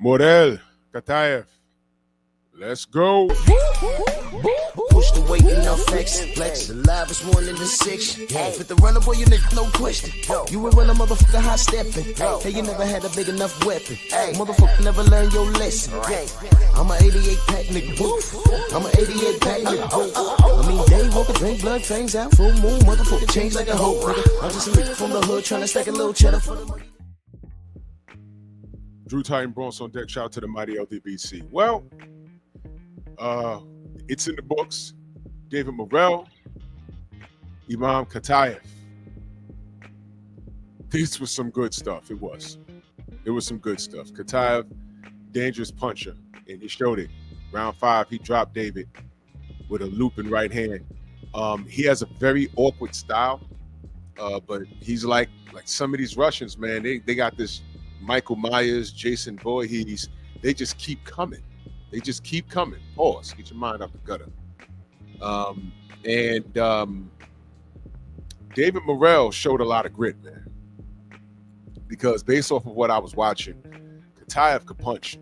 Morrell, Khataev, let's go. Push the weight enough flex. The live is 1 in the 6. With the runner boy, you nigga, no question. You ain't run a motherfucker high stepping. Hey, you never had a big enough weapon. Motherfucker never learned your lesson. I'm a 88 pack nigga. I'm a 88 pack nigga. I mean, day walker, drink blood, fangs out, full moon, motherfucker change like a hoe. I'm just a nigga from the hood trying to stack a little cheddar for the money. Drew Titan Bronx on deck. Shout out to the mighty LDBC. Well, it's in the books. David Morrell, Imam Khataev. This was some good stuff. It was some good stuff. Khataev, dangerous puncher, and he showed it. Round 5, he dropped David with a looping right hand. He has a very awkward style, but he's like some of these Russians, man. They got this Michael Myers, Jason Voorhees. They just keep coming. Pause. Get your mind out the gutter. David Morrell showed a lot of grit, man. Because based off of what I was watching, Khataev could punch.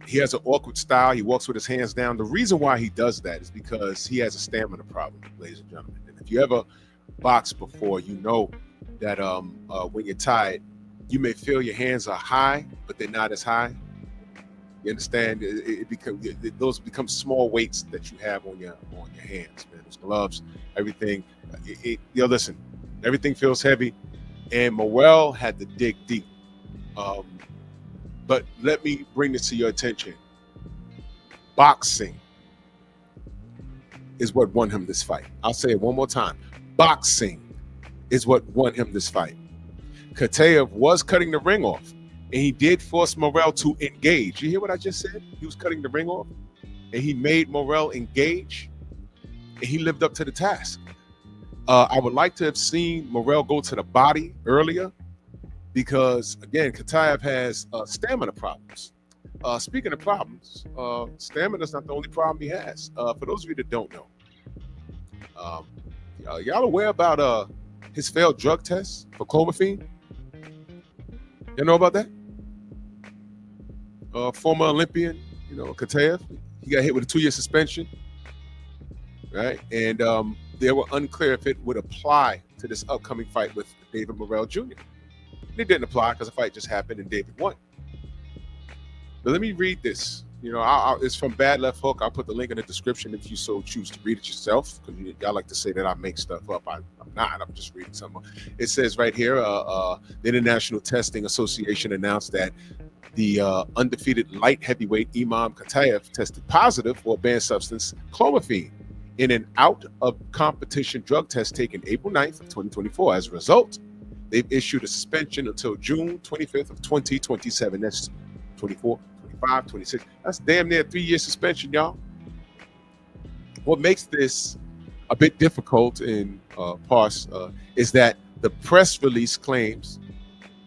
He has an awkward style. He walks with his hands down. The reason why he does that is because he has a stamina problem, ladies and gentlemen. And if you ever boxed before, you know that when you're tired, you may feel your hands are high, but they're not as high. You understand? Those become small weights that you have on your hands, man. Those gloves, everything. Listen, everything feels heavy, and Morrell had to dig deep. But let me bring this to your attention. Boxing is what won him this fight. I'll say it one more time. Boxing is what won him this fight. Khataev was cutting the ring off, and he did force Morrell to engage. You hear what I just said? He was cutting the ring off, and he made Morrell engage, and he lived up to the task. I would like to have seen Morrell go to the body earlier because, again, Khataev has stamina problems. Speaking of problems, stamina is not the only problem he has. For those of you that don't know, y'all aware about his failed drug test for clomiphene? You know about that? Former Olympian, Khataev, he got hit with a 2-year suspension, right? And they were unclear if it would apply to this upcoming fight with David Morrell Jr. It didn't apply because the fight just happened and David won. But let me read this. It's from Bad Left Hook. I'll put the link in the description if you so choose to read it yourself, because y'all like to say that I make stuff up. I'm not. I'm just reading something. It says right here, the International Testing Association announced that the undefeated light heavyweight Imam Khataev tested positive for a banned substance, clomiphene, in an out-of-competition drug test taken April 9th of 2024. As a result, they've issued a suspension until June 25th of 2027. That's 24. 25, 26. That's damn near a 3-year suspension, y'all. What makes this a bit difficult in parts is that the press release claims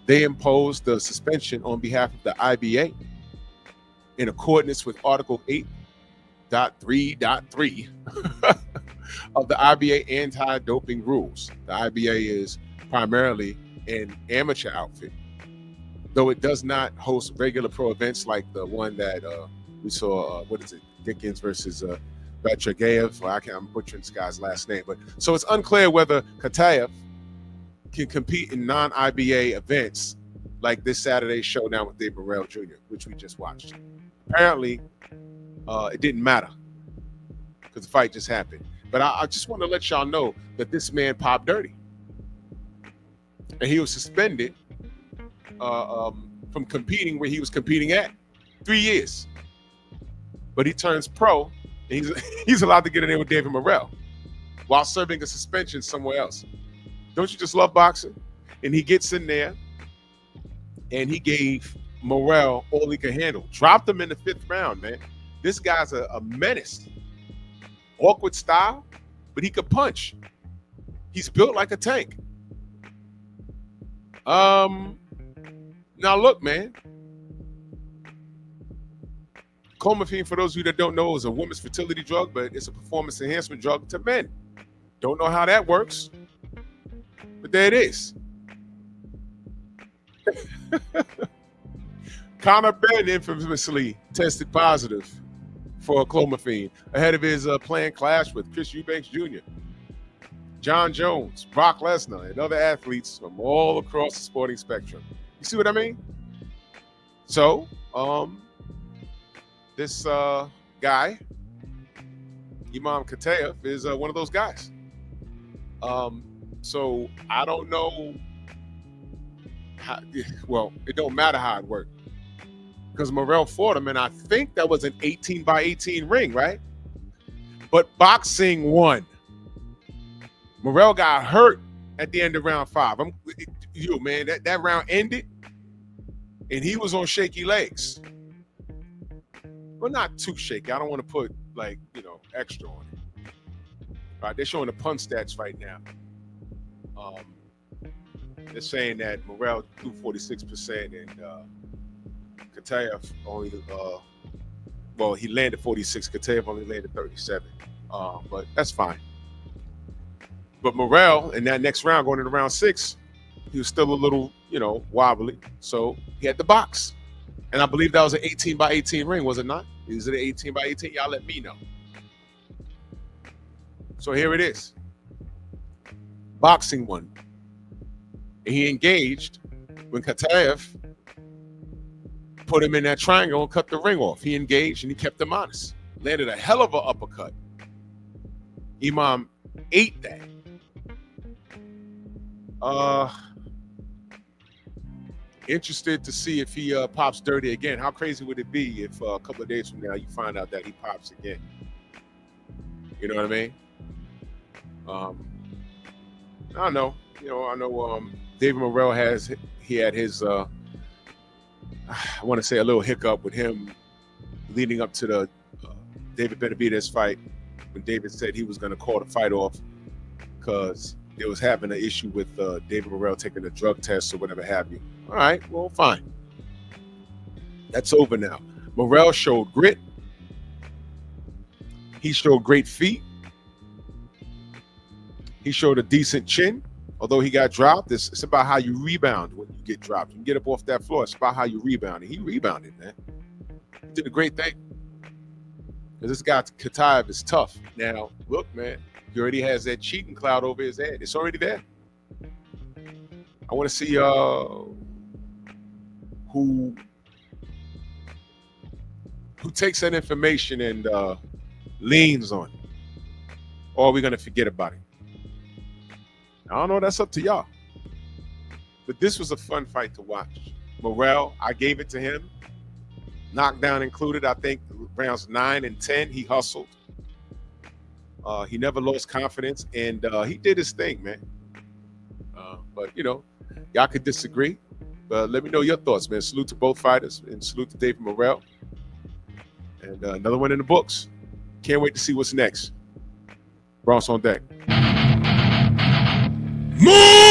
they imposed the suspension on behalf of the IBA in accordance with Article 8.3.3 of the IBA anti-doping rules. The IBA is primarily an amateur outfit, though it does not host regular pro events like the one that we saw, Dickens versus Khataev. I'm butchering this guy's last name. But so it's unclear whether Khataev can compete in non-IBA events like this Saturday's showdown with David Morrell Jr., which we just watched. Apparently, it didn't matter because the fight just happened. But I just want to let y'all know that this man popped dirty. And he was suspended from competing where he was competing at 3 years, but he turns pro and he's allowed to get in there with David Morrell while serving a suspension somewhere else. Don't you just love boxing? And he gets in there and he gave Morrell all he could handle, dropped him in the 5th round, man. This guy's a menace. Awkward style, but he could punch. He's built like a tank. Now look, man. Clomiphene, for those of you that don't know, is a woman's fertility drug, but it's a performance enhancement drug to men. Don't know how that works, but there it is. Conor Benn infamously tested positive for clomiphene ahead of his planned clash with Chris Eubanks Jr., John Jones, Brock Lesnar, and other athletes from all across the sporting spectrum. You see what I mean? So, this guy, Imam Khataev, is one of those guys. So I don't know how, well, it don't matter how it worked. Because Morrell fought him, and I think that was an 18-by-18 ring, right? But boxing won. Morrell got hurt at the end of round 5. Man, that round ended, and he was on shaky legs. Well, not too shaky. I don't want to put, extra on it. All right, they're showing the punch stats right now. They're saying that Morrell threw 46% and Khataev only, he landed 46. Khataev only landed 37. But that's fine. But Morrell, in that next round, going into round 6, he was still a little, wobbly. So he had the box. And I believe that was an 18-by-18 ring, was it not? Is it an 18-by-18? Y'all let me know. So here it is. Boxing won. And he engaged when Khataev put him in that triangle and cut the ring off. He engaged and he kept him honest. Landed a hell of an uppercut. Imam ate that. Interested to see if he pops dirty again. How crazy would it be if a couple of days from now you find out that he pops again? You know what I mean? I don't know. I know David Morrell had his I want to say a little hiccup with him leading up to the David Benavidez fight, when David said he was going to call the fight off because it was having an issue with David Morrell taking a drug test or whatever have you. All right, well, fine. That's over now. Morrell showed grit. He showed great feet. He showed a decent chin. Although he got dropped, it's about how you rebound when you get dropped. You get up off that floor. It's about how you rebound. And he rebounded, man. He did a great thing. Because this guy, Khataev, is tough. Now, look, man, he already has that cheating cloud over his head. It's already there. I want to see who takes that information and leans on it. Or are we going to forget about it? I don't know. That's up to y'all. But this was a fun fight to watch. Morrell, I gave it to him. Knockdown included. I think rounds 9 and 10, he hustled. He never lost confidence, and he did his thing, man. But, y'all could disagree. But let me know your thoughts, man. Salute to both fighters, and salute to David Morrell. And another one in the books. Can't wait to see what's next. Bronx on deck. Move!